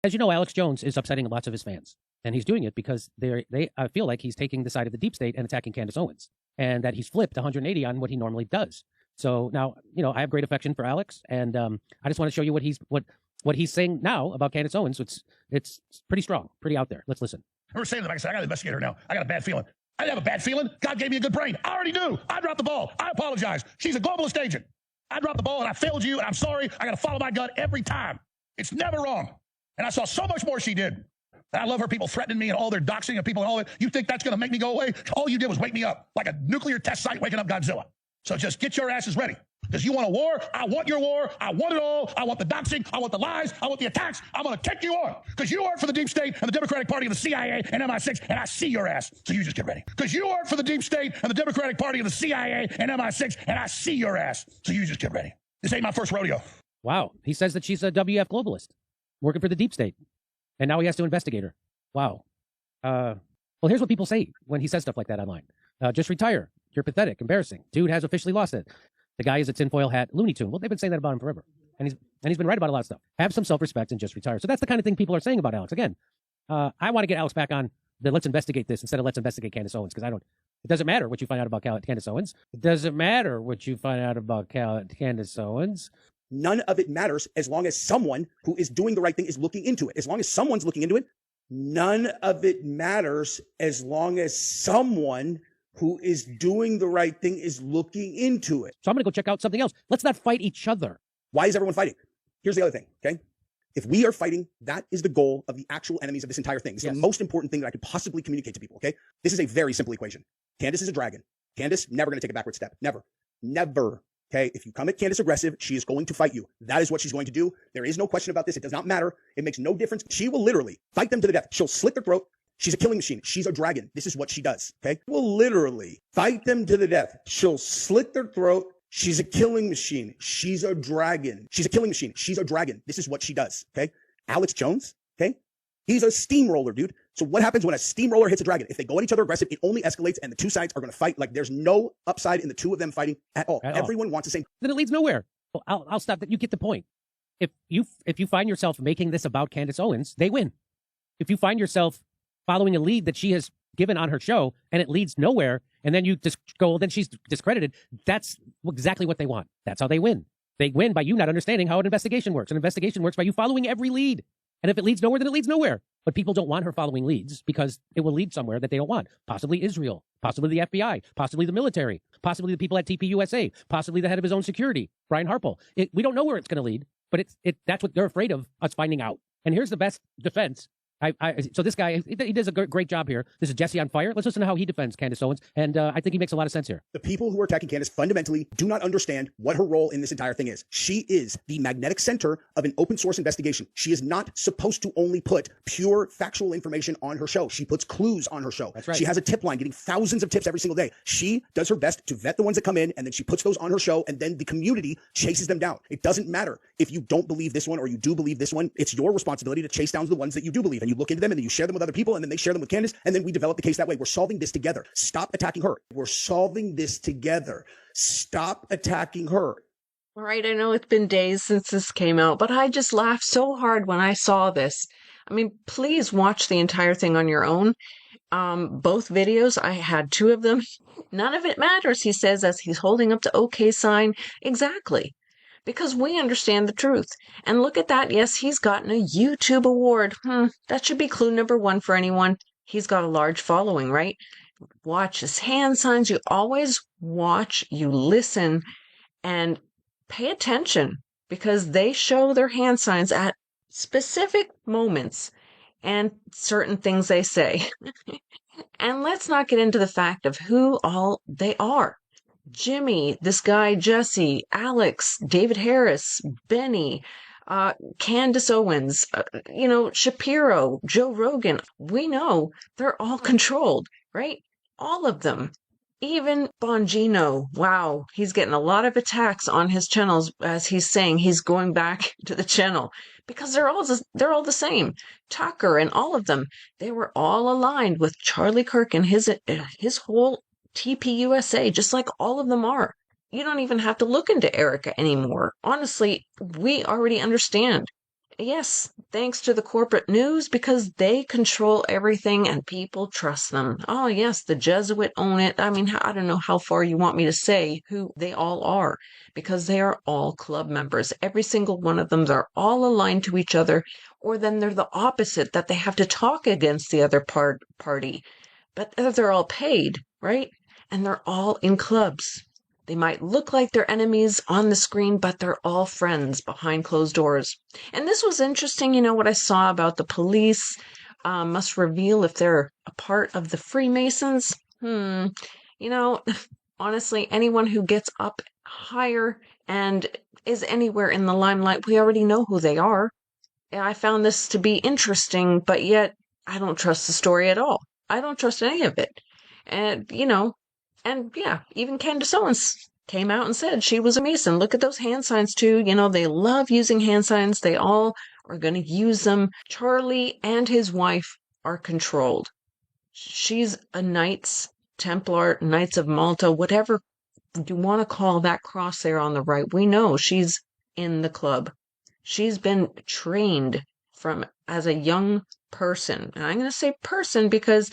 As you know, Alex Jones is upsetting lots of his fans. And he's doing it because they feel like he's taking the side of the deep state and attacking Candace Owens. And that he's flipped 180 on what he normally does. So now, you know, I have great affection for Alex. And I just want to show you what he's saying now about Candace Owens. It's pretty strong, pretty out there. Let's listen. I remember saying that, I said, I got to investigate her now. I got a bad feeling. I didn't have a bad feeling. God gave me a good brain. I already do. I dropped the ball. I apologize. She's a globalist agent. I dropped the ball and I failed you, and I'm sorry. I got to follow my gut every time. It's never wrong. And I saw so much more she did. And I love her people threatening me and all their doxing of people and all that. You think that's going to make me go away? All you did was wake me up like a nuclear test site waking up Godzilla. So just get your asses ready. Because you want a war? I want your war. I want it all. I want the doxing. I want the lies. I want the attacks. I'm going to take you on. Because you work for the deep state and the Democratic Party of the CIA and MI6, and I see your ass. So you just get ready. Because you work for the deep state and the Democratic Party of the CIA and MI6, and I see your ass. So you just get ready. This ain't my first rodeo. Wow. He says that she's a WF globalist working for the deep state. And now he has to investigate her. Wow. Well, here's what people say when he says stuff like that online. Just retire. You're pathetic. Embarrassing. Dude has officially lost it. The guy is a tinfoil hat Looney Tune. Well, they've been saying that about him forever. And he's been right about a lot of stuff. Have some self-respect and just retire. So that's the kind of thing people are saying about Alex. Again, I want to get Alex back on the let's investigate this instead of let's investigate Candace Owens, because it doesn't matter what you find out about Candace Owens. It doesn't matter what you find out about Candace Owens. None of it matters as long as someone who is doing the right thing is looking into it. As long as someone's looking into it, none of it matters as long as someone who is doing the right thing is looking into it. So I'm going to go check out something else. Let's not fight each other. Why is everyone fighting? Here's the other thing, okay? If we are fighting, that is the goal of the actual enemies of this entire thing. It's the most important thing that I could possibly communicate to people, okay? This is a very simple equation. Candace is a dragon. Candace, never going to take a backward step. Never. Never. Okay? If you come at Candace aggressive, she is going to fight you. That is what she's going to do. There is no question about this. It does not matter. It makes no difference. She will literally fight them to the death. She'll slit their throat. She's a killing machine. She's a dragon. This is what she does, okay? Will literally fight them to the death. She'll slit their throat. She's a killing machine. She's a dragon. She's a killing machine. She's a dragon. This is what she does, okay? Alex Jones, okay? He's a steamroller, dude. So what happens when a steamroller hits a dragon? If they go at each other aggressive, it only escalates, and the two sides are going to fight like there's no upside in the two of them fighting at all. Everyone wants the same. Then it leads nowhere. Well, I'll stop that. You get the point. If you find yourself making this about Candace Owens, they win. If you find yourself following a lead that she has given on her show and it leads nowhere, and then you just go, well, then she's discredited. That's exactly what they want. That's how they win. They win by you not understanding how an investigation works. An investigation works by you following every lead. And if it leads nowhere, then it leads nowhere. But people don't want her following leads because it will lead somewhere that they don't want. Possibly Israel, possibly the FBI, possibly the military, possibly the people at TPUSA, possibly the head of his own security, Brian Harple. We don't know where it's going to lead, but that's what they're afraid of us finding out. And here's the best defense. So this guy, he does a great job here. This is Jesse on Fire. Let's listen to how he defends Candace Owens. And I think he makes a lot of sense here. The people who are attacking Candace fundamentally do not understand what her role in this entire thing is. She is the magnetic center of an open source investigation. She is not supposed to only put pure factual information on her show. She puts clues on her show. That's right. She has a tip line getting thousands of tips every single day. She does her best to vet the ones that come in, and then she puts those on her show, and then the community chases them down. It doesn't matter if you don't believe this one or you do believe this one. It's your responsibility to chase down the ones that you do believe, and you look into them, and then you share them with other people, and then they share them with Candace, and then we develop the case that way. We're solving this together. Stop attacking her. We're solving this together. Stop attacking her. All right, I know it's been days since this came out, but I just laughed so hard when I saw this. I mean, please watch the entire thing on your own. Both videos, I had two of them. None of it matters, he says, as he's holding up the OK sign. Exactly. Because we understand the truth. And look at that. Yes, he's gotten a YouTube award. That should be clue number one for anyone. He's got a large following, right? Watch his hand signs. You always watch, you listen, and pay attention, because they show their hand signs at specific moments and certain things they say. And let's not get into the fact of who all they are. Jimmy, this guy, Jesse, Alex, David Harris, Benny, Candace Owens, Shapiro, Joe Rogan. We know they're all controlled, right? All of them. Even Bongino. Wow, he's getting a lot of attacks on his channels as he's saying he's going back to the channel, because they're all the same. Tucker and all of them, they were all aligned with Charlie Kirk and his whole TPUSA, just like all of them are. You don't even have to look into Erika anymore. Honestly, we already understand. yes, thanks to the corporate news because they control everything and people trust them. Oh, yes, the Jesuit own it. I mean, I don't know how far you want me to say who they all are because they are all club members. Every single one of them, they're all aligned to each other, or then they're the opposite that they have to talk against the other party. But they're all paid, right? And they're all in clubs. They might look like they're enemies on the screen, but they're all friends behind closed doors. And this was interesting, what I saw about the police must reveal if they're a part of the Freemasons. You know, honestly, anyone who gets up higher and is anywhere in the limelight, we already know who they are. I found this to be interesting, but yet I don't trust the story at all. I don't trust any of it. And, and yeah, even Candace Owens came out and said she was a Mason. Look at those hand signs too. They love using hand signs. They all are going to use them. Charlie and his wife are controlled. She's a Knights Templar, Knights of Malta, whatever you want to call that cross there on the right. We know she's in the club. She's been trained from as a young person. And I'm going to say person because